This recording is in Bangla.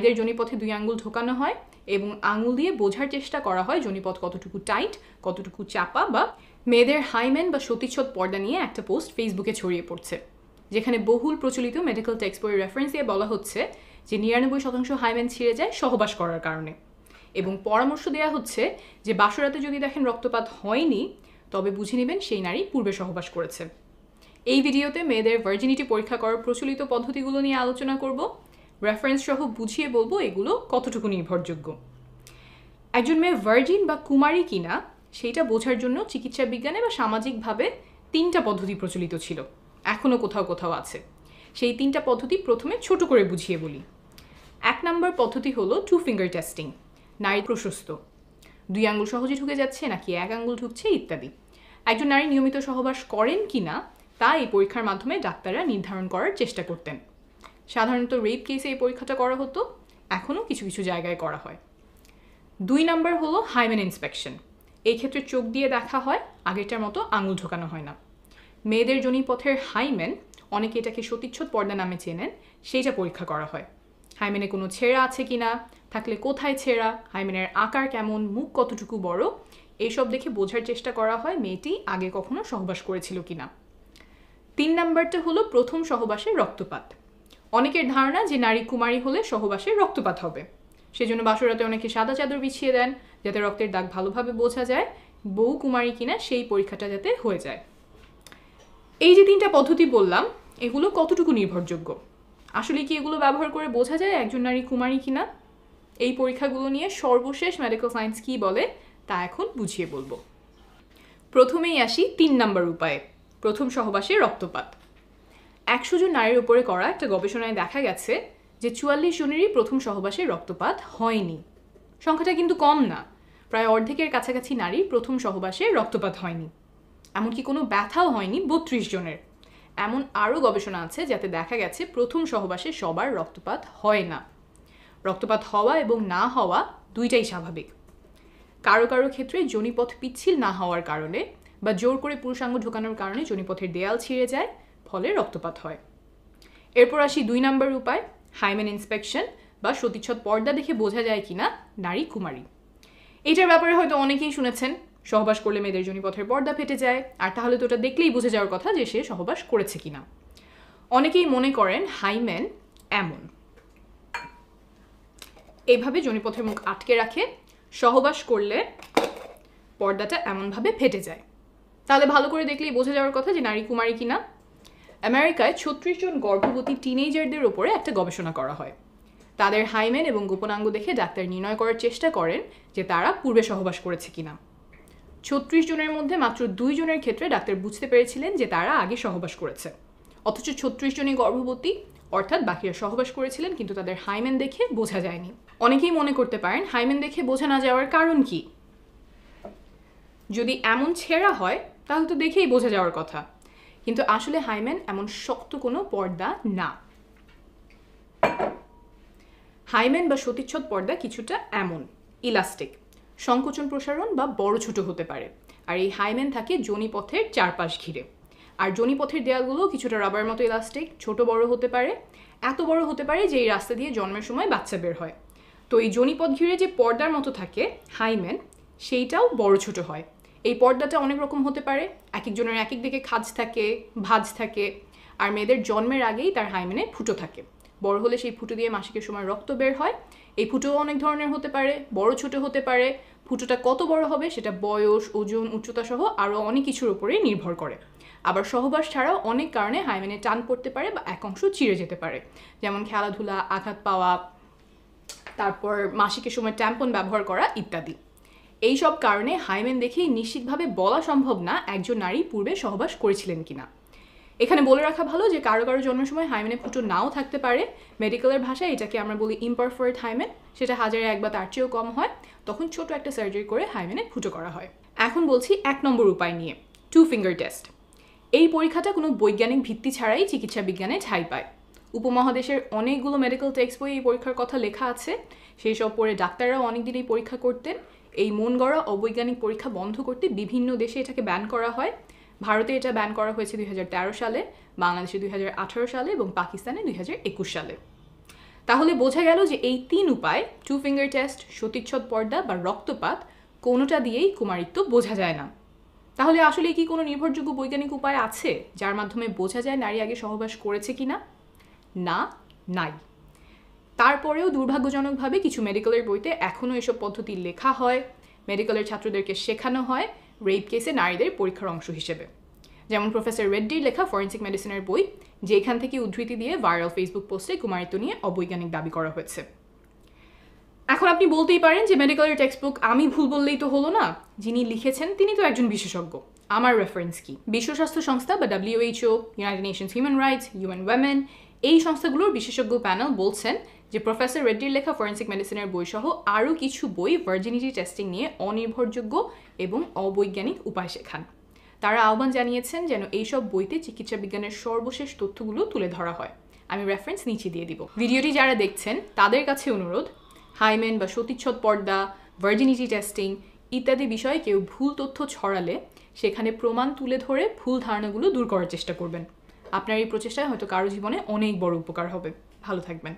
এদের যোনিপথে 2 আঙ্গুল ঢোকানো হয় এবং আঙুল দিয়ে বোঝার চেষ্টা করা হয় যোনিপথ কতটুকু টাইট, কতটুকু চাপা। বা মেয়েদের হাইমেন বা সতীচ্ছদ পর্দা নিয়ে একটা পোস্ট ফেসবুকে ছড়িয়ে পড়ছে, যেখানে বহুল প্রচলিত মেডিকেল টেক্সট বইয়ের রেফারেন্স দিয়ে বলা হচ্ছে যে 99% হাইমেন ছিঁড়ে যায় সহবাস করার কারণে। এবং পরামর্শ দেওয়া হচ্ছে যে বাসরাতে যদি দেখেন রক্তপাত হয়নি, তবে বুঝে নেবেন সেই নারী পূর্বে সহবাস করেছে। এই ভিডিওতে মেয়েদের ভার্জিনিটি পরীক্ষা করার প্রচলিত পদ্ধতিগুলো নিয়ে আলোচনা করব, রেফারেন্স সহ বুঝিয়ে বলবো এগুলো কতটুকু নির্ভরযোগ্য। একজন মেয়ে ভার্জিন বা কুমারী কিনা সেইটা বোঝার জন্য চিকিৎসা বিজ্ঞানে বা সামাজিকভাবে 3টা পদ্ধতি প্রচলিত ছিল, এখনও কোথাও কোথাও আছে। সেই 3টা পদ্ধতি প্রথমে ছোট করে বুঝিয়ে বলি। 1 নম্বর পদ্ধতি হলো 2 ফিঙ্গার টেস্টিং, নারী প্রশস্ত, 2 আঙ্গুল সহজে ঢুকে যাচ্ছে নাকি 1 আঙ্গুল ঢুকছে ইত্যাদি। একজন নারী নিয়মিত সহবাস করেন কিনা তা এই পরীক্ষার মাধ্যমে ডাক্তাররা নির্ধারণ করার চেষ্টা করতেন। সাধারণত রেপ কেসে এই পরীক্ষাটা করা হতো, এখনও কিছু কিছু জায়গায় করা হয়। 2 নম্বর হলো হাইমেন ইন্সপেকশন। এই ক্ষেত্রে চোখ দিয়ে দেখা হয়, আগেরটার মতো আঙুল ঢোকানো হয় না। মেয়েদের যোনিপথের হাইমেন, অনেকে এটাকে সতীচ্ছদ পর্দা নামে চেনেন, সেইটা পরীক্ষা করা হয়। হাইমেনে কোনো ছেঁড়া আছে কিনা, থাকলে কোথায় ছেঁড়া, হাইমেনের আকার কেমন, মুখ কতটুকু বড়, এইসব দেখে বোঝার চেষ্টা করা হয় মেয়েটি আগে কখনো সহবাস করেছিল কিনা। 3 নম্বরটা হলো প্রথম সহবাসের রক্তপাত। অনেকের ধারণা যে নারী কুমারী হলে সহবাসের রক্তপাত হবে, সেজন্য বাসরাতে অনেকে সাদা চাদর বিছিয়ে দেন যাতে রক্তের দাগ ভালোভাবে বোঝা যায় বউ কুমারী কিনা সেই পরীক্ষাটা যাতে হয়ে যায়। এই যে 3টা পদ্ধতি বললাম, এগুলো কতটুকু নির্ভরযোগ্য? আসলে কি এগুলো ব্যবহার করে বোঝা যায় একজন নারী কুমারী কিনা? এই পরীক্ষাগুলো নিয়ে সর্বশেষ মেডিকেল সায়েন্স কি বলে তা এখন বুঝিয়ে বলবো। প্রথমেই আসি 3 নম্বর উপায়ে, প্রথম সহবাসে রক্তপাত। 100 জন নারীর উপরে করা একটা গবেষণায় দেখা গেছে যে 44 জনেরই প্রথম সহবাসে রক্তপাত হয়নি। সংখ্যাটা কিন্তু কম না, প্রায় অর্ধেকের কাছাকাছি নারীর প্রথম সহবাসে রক্তপাত হয়নি। এমনকি কোনো ব্যথাও হয়নি 32 জনের। এমন আরও গবেষণা আছে যাতে দেখা গেছে প্রথম সহবাসে সবার রক্তপাত হয় না। রক্তপাত হওয়া এবং না হওয়া দুইটাই স্বাভাবিক। কারো কারো ক্ষেত্রে যোনিপথ পিচ্ছিল না হওয়ার কারণে বা জোর করে পুরুষাঙ্গ ঢোকানোর কারণে যোনিপথের দেয়াল ছিঁড়ে যায়, ফলে রক্তপাত হয়। এরপর আসি 2 নম্বর উপায়, হাইমেন ইন্সপেকশন বা সতীচ্ছদ পর্দা দেখে বোঝা যায় কিনা নারী কুমারী। এইটার ব্যাপারে হয়তো অনেকেই শুনেছেন, সহবাস করলে মেয়েদের যোনিপথের পর্দা ফেটে যায়, আর তাহলে তো ওটা দেখলেই বোঝা যাওয়ার কথা যে সে সহবাস করেছে কিনা। অনেকেই মনে করেন হাইমেন এমন, এইভাবে যোনিপথের মুখ আটকে রাখে, সহবাস করলে পর্দাটা এমনভাবে ফেটে যায়, তাহলে ভালো করে দেখলেই বোঝা যাওয়ার কথা যে নারী কুমারী কিনা। আমেরিকায় 36 জন গর্ভবতী টিনেজারদের ওপরে একটা গবেষণা করা হয়। তাদের হাইমেন এবং গোপনাঙ্গ দেখে ডাক্তার নির্ণয় করার চেষ্টা করেন যে তারা পূর্বে সহবাস করেছে কিনা। 36 জনের মধ্যে মাত্র 2 জনের ক্ষেত্রে ডাক্তার বুঝতে পেরেছিলেন যে তারা আগে সহবাস করেছে, অথচ 36 জনই গর্ভবতী, অর্থাৎ বাকিরা সহবাস করেছিলেন কিন্তু তাদের হাইমেন দেখে বোঝা যায়নি। অনেকেই মনে করতে পারেন হাইমেন দেখে বোঝা না যাওয়ার কারণ কি? যদি এমন ছেঁড়া হয় তাহলে তো দেখেই বোঝা যাওয়ার কথা, কিন্তু আসলে হাইমেন এমন শক্ত কোনো পর্দা না। হাইমেন বা সতীচ্ছদ পর্দা কিছুটা এমন ইলাস্টিক, সংকোচন প্রসারণ বা বড় ছোট হতে পারে, আর এই হাইমেন থাকে যোনিপথের চারপাশ ঘিরে। আর যোনিপথের দেয়ালগুলো কিছুটা রাবার মতো ইলাস্টিক, ছোট বড় হতে পারে, এত বড় হতে পারে যে এই রাস্তা দিয়ে জন্মের সময় বাচ্চা বের হয়। তো এই যোনিপথ ঘিরে যে পর্দার মতো থাকে হাইমেন, সেইটাও বড় ছোট হয়। এই পর্দাটা অনেক রকম হতে পারে, এক একজনের এক এক দিকে খাঁজ থাকে, ভাঁজ থাকে, আর মেয়েদের জন্মের আগেই তার হাইমেনে ফুটো থাকে। বড় হলে সেই ফুটো দিয়ে মাসিকের সময় রক্ত বের হয়। এই ফুটোও অনেক ধরনের হতে পারে, বড় ছোট হতে পারে। ফুটোটা কত বড় হবে সেটা বয়স, ওজন, উচ্চতা সহ আরও অনেক কিছুর উপরেই নির্ভর করে। আবার সহবাস ছাড়াও অনেক কারণে হাইমেনে টান পড়তে পারে বা এক অংশ চিড়ে যেতে পারে, যেমন খেলাধুলা, আঘাত পাওয়া, তারপর মাসিকের সময় ট্যাম্পন ব্যবহার করা ইত্যাদি। এই সব কারণে হাইমেন দেখেই নিশ্চিতভাবে বলা সম্ভব না একজন নারী পূর্বে সহবাস করেছিলেন কিনা। এখানে বলে রাখা ভালো যে কারো কারো জন্মের সময় হাইমেনে ফুটো নাও থাকতে পারে। মেডিকেলের ভাষায় এটাকে আমরা বলি ইমপারফেক্ট হাইমেন, সেটা 1000-এ 1 বা তার চেয়েও কম হয়, তখন ছোট একটা সার্জারি করে হাইমেনে ফুটো করা হয়। এখন বলছি 1 নম্বর উপায় নিয়ে, 2 ফিঙ্গার টেস্ট। এই পরীক্ষাটা কোনো বৈজ্ঞানিক ভিত্তি ছাড়াই চিকিৎসা বিজ্ঞানে ঠাঁই পায়। উপমহাদেশের অনেকগুলো মেডিকেল টেক্সট বই এই পরীক্ষার কথা লেখা আছে, সেই সব পড়ে ডাক্তাররাও অনেকদিন এই পরীক্ষা করতেন। এই মন গড়া অবৈজ্ঞানিক পরীক্ষা বন্ধ করতে বিভিন্ন দেশে এটাকে ব্যান করা হয়। ভারতে এটা ব্যান করা হয়েছে 2013 সালে, বাংলাদেশে 2018 সালে এবং পাকিস্তানে 2021 সালে। তাহলে বোঝা গেল যে এই 3 উপায়, 2 ফিঙ্গার টেস্ট, সতীচ্ছদ পর্দা বা রক্তপাত, কোনোটা দিয়েই কুমারিত্ব বোঝা যায় না। তাহলে আসলে কি কোনো নির্ভরযোগ্য বৈজ্ঞানিক উপায় আছে যার মাধ্যমে বোঝা যায় নারী আগে সহবাস করেছে কিনা? না, নাই। তারপরেও দুর্ভাগ্যজনকভাবে কিছু মেডিকেলের বইতে এখনও এসব পদ্ধতি লেখা হয়, মেডিকেলের ছাত্রদেরকে শেখানো হয় রেপ কেসে নারীদের পরীক্ষার অংশ হিসেবে। যেমন প্রফেসর রেড্ডির লেখা ফরেন্সিক মেডিসিনের বই, যেখান থেকে উদ্ধৃতি দিয়ে ভাইরাল ফেসবুক পোস্টে কুমারিত্ব নিয়ে অবৈজ্ঞানিক দাবি করা হয়েছে। এখন আপনি বলতেই পারেন যে মেডিকেলের টেক্সট বুক আমি ভুল বললেই তো হলো না, যিনি লিখেছেন তিনি তো একজন বিশেষজ্ঞ, আমার রেফারেন্স কি? বিশ্ব স্বাস্থ্য সংস্থা বা WHO, United Nations human rights, UN Women, এই সংস্থাগুলোর বিশেষজ্ঞ প্যানেল বলছেন যে প্রফেসর রেড্ডির লেখা ফরেন্সিক মেডিসিনের বই সহ আরও কিছু বই ভার্জিনিটি টেস্টিং নিয়ে অনির্ভরযোগ্য এবং অবৈজ্ঞানিক উপায় শেখান। তারা আহ্বান জানিয়েছেন যেন এইসব বইতে চিকিৎসা বিজ্ঞানের সর্বশেষ তথ্যগুলো তুলে ধরা হয়। আমি রেফারেন্স নিচে দিয়ে দিব। ভিডিওটি যারা দেখছেন তাদের কাছে অনুরোধ, হাইমেন বা সতীচ্ছদ পর্দা, ভার্জিনিটি টেস্টিং ইত্যাদি বিষয়ে কেউ ভুল তথ্য ছড়ালে সেখানে প্রমাণ তুলে ধরে ভুল ধারণাগুলো দূর করার চেষ্টা করবেন। আপনার এই প্রচেষ্টায় হয়তো কারো জীবনে অনেক বড় উপকার হবে। ভালো থাকবেন।